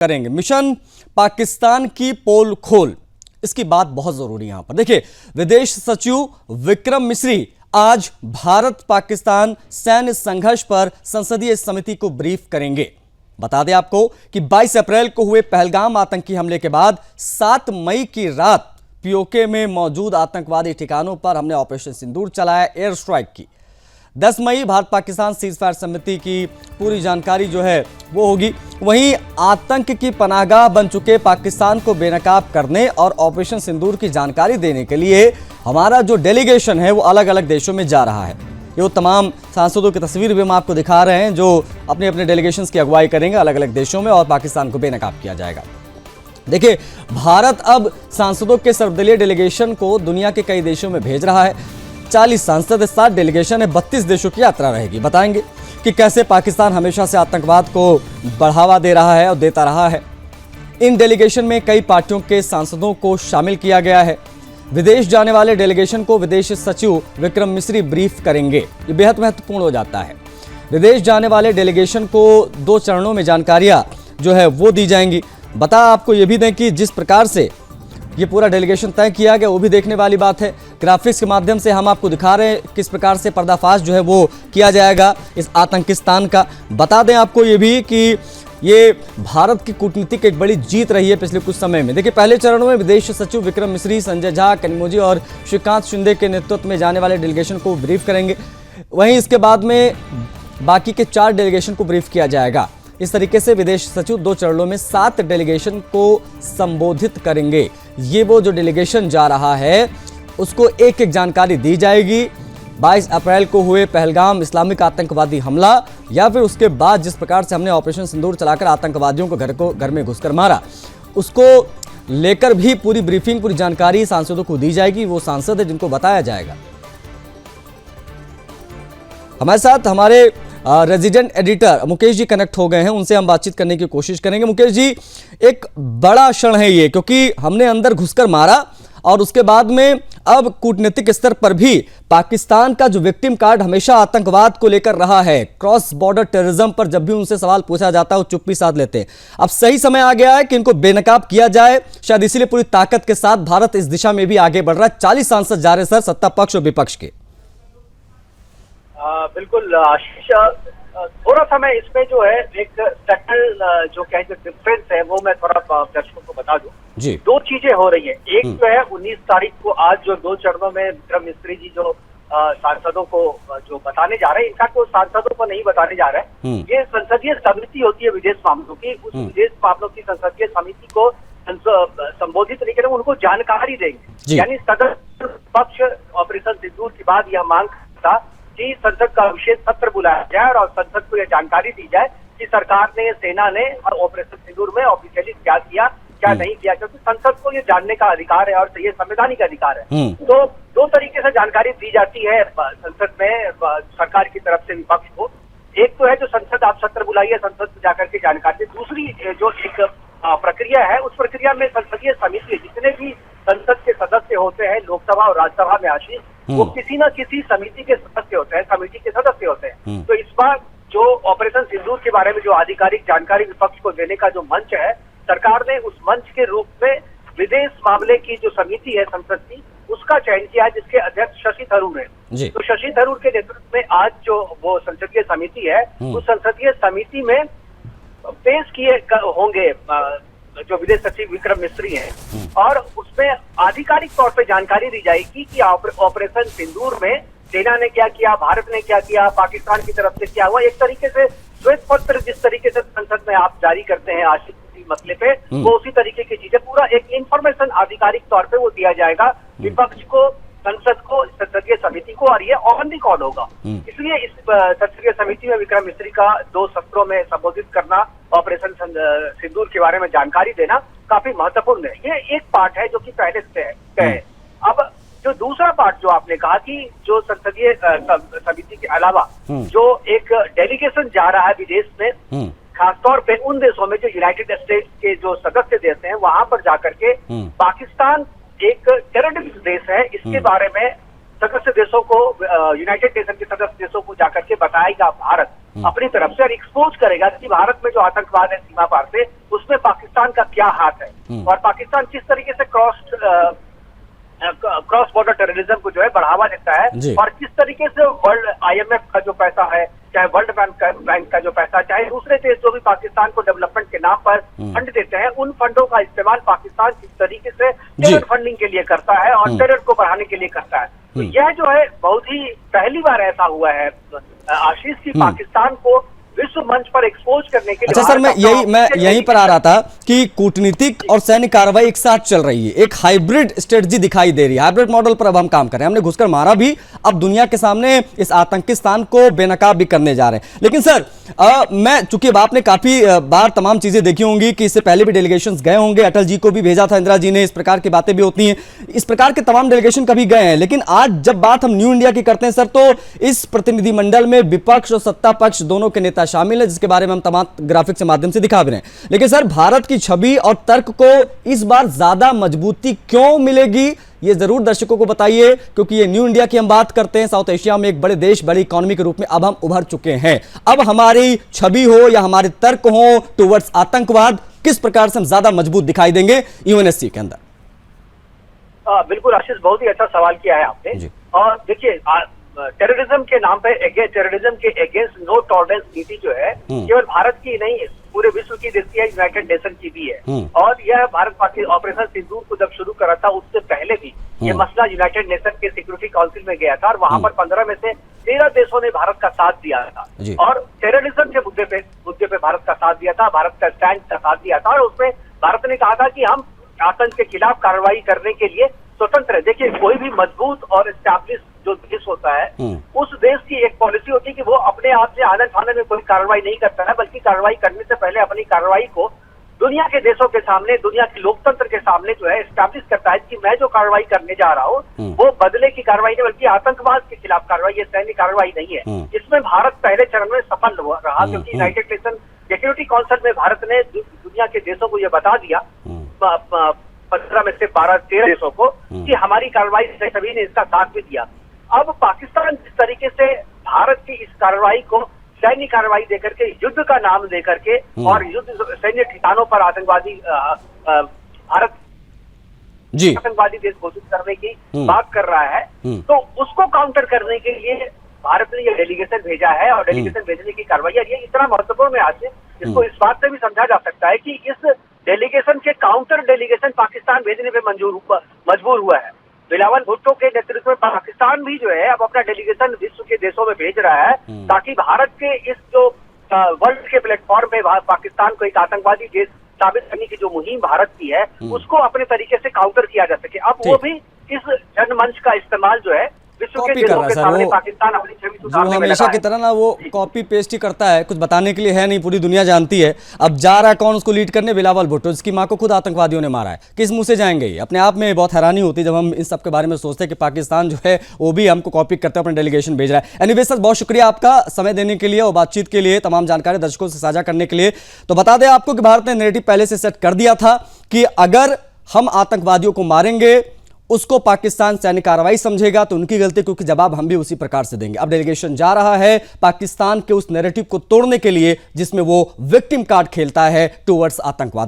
करेंगे। मिशन पाकिस्तान की पोल खोल, इसकी बात बहुत जरूरी है। यहां पर देखिए, विदेश सचिव विक्रम मिस्री आज भारत पाकिस्तान सैन्य संघर्ष पर संसदीय समिति को ब्रीफ करेंगे। बता दें आपको कि 22 अप्रैल को हुए पहलगाम आतंकी हमले के बाद 7 मई की रात पीओके में मौजूद आतंकवादी ठिकानों पर हमने ऑपरेशन सिंदूर चलाया, एयर स्ट्राइक की। 10 मई भारत पाकिस्तान सीज फायर समिति की पूरी जानकारी जो है वो होगी। वहीं आतंक की पनाहगाह बन चुके पाकिस्तान को बेनकाब करने और ऑपरेशन सिंदूर की जानकारी देने के लिए हमारा जो डेलीगेशन है वो अलग अलग देशों में जा रहा है। ये वो तमाम सांसदों की तस्वीर भी हम आपको दिखा रहे हैं जो अपने अपने डेलीगेशंस की अगुवाई करेंगे अलग अलग देशों में और पाकिस्तान को बेनकाब किया जाएगा। देखिए, भारत अब सांसदों के सर्वदलीय डेलीगेशन को दुनिया के कई देशों में भेज रहा है। 40 सांसद, 7 डेलीगेशन है, 32 देशों की यात्रा रहेगी। बताएंगे कि कैसे पाकिस्तान हमेशा से आतंकवाद को बढ़ावा दे रहा है और देता रहा है। इन डेलीगेशन में कई पार्टियों के सांसदों को शामिल किया गया है। विदेश जाने वाले डेलीगेशन को विदेश सचिव विक्रम मिस्री ब्रीफ करेंगे। ये बेहद महत्वपूर्ण हो जाता है। विदेश जाने वाले डेलीगेशन को 2 चरणों में जानकारियां जो है वो दी जाएंगी। बता आपको ये भी दें कि जिस प्रकार से ये पूरा डेलीगेशन तय किया गया वो भी देखने वाली बात है। ग्राफिक्स के माध्यम से हम आपको दिखा रहे हैं किस प्रकार से पर्दाफाश जो है वो किया जाएगा इस आतंकिस्तान का। बता दें आपको ये भी कि ये भारत की कूटनीतिक एक बड़ी जीत रही है पिछले कुछ समय में। देखिए, पहले चरणों में विदेश सचिव विक्रम मिस्री, संजय झा, कनिमोझी और श्रीकांत शिंदे के नेतृत्व में जाने वाले डेलीगेशन को ब्रीफ करेंगे। वहीं इसके बाद में बाकी के 4 डेलीगेशन को ब्रीफ किया जाएगा। इस तरीके से विदेश सचिव 2 चरणों में 7 डेलीगेशन को संबोधित करेंगे। ये वो जो डेलीगेशन जा रहा है उसको एक एक जानकारी दी जाएगी। 22 अप्रैल को हुए पहलगाम इस्लामिक आतंकवादी हमला या फिर उसके बाद जिस प्रकार से हमने ऑपरेशन सिंदूर चलाकर आतंकवादियों को घर में घुसकर मारा, उसको लेकर भी पूरी ब्रीफिंग, पूरी जानकारी सांसदों को दी जाएगी। वो सांसद है जिनको बताया जाएगा। हमारे साथ हमारे resident editor Mukesh ji connect हो गए हैं, उनसे हम बातचीत करने की कोशिश करेंगे। मुकेश जी, एक बड़ा क्षण है ये, क्योंकि हमने अंदर घुसकर मारा और उसके बाद में अब कूटनीतिक स्तर पर भी पाकिस्तान का जो विक्टिम कार्ड हमेशा आतंकवाद को लेकर रहा है, क्रॉस बॉर्डर टेररिज्म पर जब भी उनसे सवाल पूछा जाता है वो चुप्पी साध लेते हैं। अब सही समय आ गया है कि इनको बेनकाब किया जाए। शायद इसीलिए पूरी ताकत के साथ भारत इस दिशा में भी आगे बढ़ रहा है। 40 सांसद जा रहे सर, सत्ता पक्ष और विपक्ष के। बिल्कुल आशीष, थोड़ा सा मैं इसमें जो है एक सेटल जो कहें जो डिफरेंस है वो मैं थोड़ा दर्शकों को बता दूं। 2 चीजें हो रही है। एक जो है 19 तारीख को आज जो 2 चरणों में विक्रम मिस्री जी जो सांसदों को जो बताने जा रहे हैं, इनका तो सांसदों को नहीं बताने जा रहे हैं। ये संसदीय समिति होती है विदेश मामलों की, उस विदेश मामलों की संसदीय समिति को संबोधित नहीं करेंगे, उनको जानकारी देंगे। यानी सदस्य पक्ष ऑपरेशन सिंदूर के बाद यह मांग था कि संसद का विशेष सत्र बुलाया जाए और संसद को यह जानकारी दी जाए कि सरकार ने, सेना ने ऑपरेशन सिंदूर में ऑफिशियली क्या किया, क्या नहीं किया, क्योंकि संसद को ये जानने का अधिकार है और ये संवैधानिक अधिकार है। तो 2 तरीके से जानकारी दी जाती है संसद में सरकार की तरफ से विपक्ष को। एक तो है जो संसद आप सत्र बुलाइए, संसद में जाकर के जानकारी। दूसरी जो एक प्रक्रिया है, उस प्रक्रिया में संसदीय समिति जितने भी संसद के सदस्य होते हैं लोकसभा और राज्यसभा में, आशीष, वो किसी न किसी समिति के सदस्य होते हैं, कमेटी के सदस्य होते हैं। तो इस बार जो ऑपरेशन सिंदूर के बारे में जो आधिकारिक जानकारी विपक्ष को देने का जो मंच है, सरकार ने उस मंच के रूप में विदेश मामले की जो समिति है संसद की, उसका चयन किया है, जिसके अध्यक्ष शशि थरूर है। तो शशि थरूर के नेतृत्व में आज जो वो संसदीय समिति है, उस संसदीय समिति में पेश किए होंगे जो विदेश सचिव विक्रम मिस्री हैं और उसमें आधिकारिक तौर पे जानकारी दी जाएगी कि ऑपरेशन सिंदूर में सेना ने क्या किया, भारत ने क्या किया, पाकिस्तान की तरफ से क्या हुआ। एक तरीके से श्वेत पत्र जिस तरीके से संसद में आप जारी करते हैं आशिक मसले पे, वो उसी तरीके की चीजें, पूरा एक इंफॉर्मेशन आधिकारिक तौर पे वो दिया जाएगा विपक्ष को, संसद को, संसदीय समिति को, और ये ऑन दी कॉल होगा। इसलिए इस संसदीय समिति में विक्रम मिस्री का 2 सत्रों में संबोधित करना, ऑपरेशन सिंदूर के बारे में जानकारी देना काफी महत्वपूर्ण है। ये एक पार्ट है जो कि पहले से है। अब जो दूसरा पार्ट जो आपने कहा कि जो संसदीय समिति के अलावा जो एक डेलीगेशन जा रहा है विदेश में, खासतौर पे उन देशों में जो यूनाइटेड स्टेट्स के जो सदस्य देश हैं, वहां पर जाकर के पाकिस्तान एक टेररिस्ट देश है, इसके बारे में सदस्य देशों को, यूनाइटेड नेशन के सदस्य देशों को जाकर के बताएगा भारत अपनी तरफ से और एक्सपोज करेगा कि भारत में जो आतंकवाद है सीमा पार से, उस उसमें पाकिस्तान का क्या हाथ है और पाकिस्तान किस तरीके से क्रॉस बॉर्डर टेररिज्म को जो है बढ़ावा देता है और किस तरीके से वर्ल्ड IMF का जो पैसा है, चाहे वर्ल्ड बैंक का जो पैसा, चाहे दूसरे देश जो भी पाकिस्तान को डेवलपमेंट के नाम पर फंड देते हैं, उन फंडों का इस्तेमाल पाकिस्तान किस तरीके से टेरर फंडिंग के लिए करता है और टेरर को बढ़ाने के लिए करता है। तो यह जो है बहुत ही पहली बार ऐसा हुआ है आशीष की पाकिस्तान को विश्व मंच पर एक्सपोज करने के लिए। अच्छा सर, मैं यहीं पर आ रहा था कि कूटनीतिक और सैन्य कार्रवाई एक साथ चल रही है, एक हाइब्रिड स्ट्रेटजी दिखाई दे रही है। हाइब्रिड मॉडल पर अब हम काम कर रहे हैं, हमने घुसकर मारा भी, अब दुनिया के सामने इस आतंकिस्तान को बेनकाब भी करने जा रहे हैं। लेकिन सर मैं चूंकि आपने काफी बार तमाम चीजें देखी होंगी कि इससे पहले भी डेलीगेशन गए होंगे, अटल जी को भी भेजा था इंदिरा जी ने, इस प्रकार की बातें भी होती हैं, इस प्रकार के तमाम डेलीगेशन कभी गए हैं। लेकिन आज जब बात हम न्यू इंडिया की करते हैं सर, तो इस प्रतिनिधिमंडल में विपक्ष और सत्ता पक्ष दोनों के नेता शामिल है, जिसके बारे में हम तमाम ग्राफिक्स के माध्यम से दिखा भी रहे हैं। लेकिन सर भारत की छवि और तर्क को इस बार ज्यादा मजबूती क्यों मिलेगी, ये जरूर दर्शकों को बताइए, क्योंकि ये न्यू इंडिया की हम बात करते हैं, साउथ एशिया में एक बड़े देश, बड़ी इकोनॉमी के रूप में अब हम उभर चुके हैं। अब हमारी छवि हो या हमारे तर्क हो टुवर्ड्स आतंकवाद, किस प्रकार से हम ज्यादा मजबूत दिखाई देंगे UNSC के अंदर? बिल्कुल आशीष, बहुत ही अच्छा सवाल किया है आपने। और देखिए टेररिज्म के नाम पे टेररिज्म के अगेंस्ट नो टॉलरेंस नीति जो है केवल भारत की नहीं, पूरे विश्व की देखती है, यूनाइटेड नेशन की भी है। और यह भारत पाकिस्तान ऑपरेशन सिंदूर को जब शुरू करा था उससे पहले भी ये मसला यूनाइटेड नेशन के सिक्योरिटी काउंसिल में गया था और वहां पर 15 में से 13 देशों ने भारत का साथ दिया था और टेररिज्म के मुद्दे पे भारत का साथ दिया था, भारत का स्टैंड का साथ दिया था और उसमें भारत ने कहा था कि हम आतंक के खिलाफ कार्रवाई करने के लिए स्वतंत्र है। देखिए कोई भी मजबूत और एस्टैब्लिश जो देश होता है उस देश की एक पॉलिसी होती है कि वो अपने आप से आनंद फानंद में कोई कार्रवाई नहीं करता है, बल्कि कार्रवाई करने से पहले अपनी कार्रवाई को दुनिया के देशों के सामने, दुनिया के लोकतंत्र के सामने जो है एस्टैब्लिश करता है कि मैं जो कार्रवाई करने जा रहा हूँ वो बदले की कार्रवाई नहीं बल्कि आतंकवाद के खिलाफ कार्रवाई, ये सैन्य कार्रवाई नहीं है। इसमें भारत पहले चरण में सफल रहा क्योंकि यूनाइटेड नेशन सिक्योरिटी काउंसिल में भारत ने दुनिया के देशों को यह बता दिया, 15 में से 12-13 देशों को, कि हमारी कार्रवाई से सभी ने इसका साथ भी दिया। अब पाकिस्तान जिस तरीके से भारत की इस कार्रवाई को सैन्य कार्रवाई देकर के, युद्ध का नाम देकर के और युद्ध सैन्य ठिकानों पर आतंकवादी भारत आतंकवादी देश घोषित करने की बात कर रहा है, तो उसको काउंटर करने के लिए भारत ने ये डेलीगेशन भेजा है और डेलीगेशन भेजने की कार्रवाई है। ये इतना महत्वपूर्ण है आज, इसको इस बात से भी समझा जा सकता है कि इस डेलीगेशन के काउंटर डेलीगेशन पाकिस्तान भेजने पे मजबूर हुआ है। बिलावल भुट्टो के नेतृत्व में पाकिस्तान भी जो है अब अपना डेलीगेशन विश्व के देशों में भेज रहा है ताकि भारत के इस जो वर्ल्ड के प्लेटफॉर्म पे पाकिस्तान को एक आतंकवादी देश साबित करने की जो मुहिम भारत की है उसको अपने तरीके से काउंटर किया जा सके। अब वो भी इस जनमंच का इस्तेमाल जो है कॉपी कर रहा है सर, पाकिस्तान अपनी छवि सुधारने में हमेशा की तरह ना वो कॉपी पेस्ट ही करता है, कुछ बताने के लिए है नहीं, पूरी दुनिया जानती है। अब जा रहा है कौन उसको लीड करने? बिलावल भुट्टो, जिसकी मां को खुद आतंकवादियों ने मारा है। किस मुंह से जाएंगे? ये अपने आप में बहुत हैरानी होती है जब हम इन सब के बारे में सोचते हैं कि पाकिस्तान जो है वो भी हमको कॉपी करते हैं, अपना डेलीगेशन भेज रहा है। एनीवे सर, बहुत शुक्रिया आपका समय देने के लिए और बातचीत के लिए, तमाम जानकारी दर्शकों से साझा करने के लिए। तो बता दें आपको कि भारत ने नैरेटिव पहले से सेट कर दिया था कि अगर हम आतंकवादियों को मारेंगे उसको पाकिस्तान सैन्य कार्रवाई समझेगा तो उनकी गलती, क्योंकि जवाब हम भी उसी प्रकार से देंगे। अब डेलीगेशन जा रहा है पाकिस्तान के उस नैरेटिव को तोड़ने के लिए जिसमें वो विक्टिम कार्ड खेलता है टुवर्ड्स आतंकवाद।